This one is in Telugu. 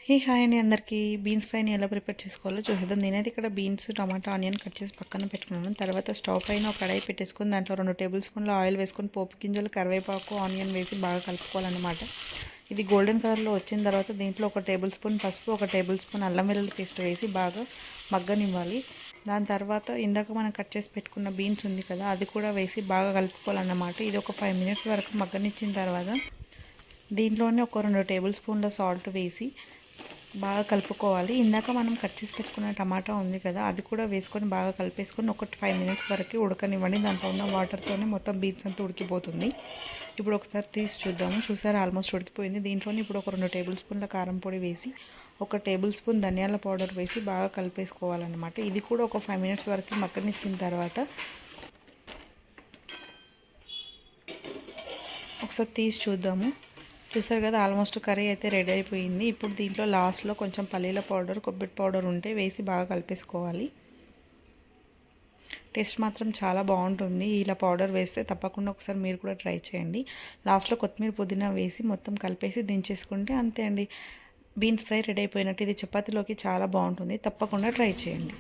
హాయ్ అండి అందరికీ. బీన్స్ ఫ్రైని ఎలా ప్రిపేర్ చేసుకోవాలో చూసేద్దాం. నేనైతే ఇక్కడ బీన్స్, టమాటా, ఆనియన్ కట్ చేసి పక్కన పెట్టుకున్నాను. తర్వాత స్టవ్ పైన ఒక కడాయి పెట్టేసుకొని దాంట్లో 2 టేబుల్ స్పూన్ల ఆయిల్ వేసుకొని పోపు గింజలు, కరివేపాకు, ఆనియన్ వేసి బాగా కలుపుకోవాలన్నమాట. ఇది గోల్డెన్ కలర్లో వచ్చిన తర్వాత దీంట్లో 1 టేబుల్ స్పూన్ పసుపు, 1 టేబుల్ స్పూన్ అల్లం వెల్లుల్లి పేస్ట్ వేసి బాగా మగ్గనివ్వాలి. దాని తర్వాత ఇందాక మనం కట్ చేసి పెట్టుకున్న బీన్స్ ఉంది కదా, అది కూడా వేసి బాగా కలుపుకోవాలన్నమాట. ఇది ఒక 5 మినిట్స్ వరకు మగ్గనిచ్చిన తర్వాత దీంట్లోనే ఒక 2 టేబుల్ స్పూన్ల సాల్ట్ వేసి బాగా కలుపుకోవాలి. ఇందాక మనం కట్ చేసి పెట్టుకున్న టమాటా ఉంది కదా, అది కూడా వేసుకొని బాగా కలిపేసుకొని ఒక 5 మినిట్స్ వరకు ఉడకనివ్వండి. దాంట్లో ఉన్న వాటర్తోనే మొత్తం బీన్స్ అంతా ఉడికిపోతుంది. ఇప్పుడు ఒకసారి తీసి చూద్దాము. చూసారా, ఆల్మోస్ట్ ఉడికిపోయింది. దీంట్లోనే ఇప్పుడు ఒక 2 టేబుల్ స్పూన్ల కారం పొడి వేసి 1 టేబుల్ స్పూన్ ధనియాల పౌడర్ వేసి బాగా కలిపేసుకోవాలన్నమాట. ఇది కూడా ఒక 5 మినిట్స్ వరకు మగ్గనిచ్చిన తర్వాత ఒకసారి తీసి చూద్దాము. చూసారు కదా, ఆల్మోస్ట్ కర్రీ అయితే రెడీ అయిపోయింది. ఇప్పుడు దీంట్లో లాస్ట్లో కొంచెం పల్లీల పౌడర్, కొబ్బరి పౌడర్ ఉంటే వేసి బాగా కలిపేసుకోవాలి. టేస్ట్ మాత్రం చాలా బాగుంటుంది. ఇలా పౌడర్ వేస్తే తప్పకుండా ఒకసారి మీరు కూడా ట్రై చేయండి. లాస్ట్లో కొత్తిమీర, పుదీనా వేసి మొత్తం కలిపేసి దించేసుకుంటే అంతే అండి, బీన్స్ ఫ్రై రెడీ అయిపోయినట్టు. ఇది చపాతీలోకి చాలా బాగుంటుంది. తప్పకుండా ట్రై చేయండి.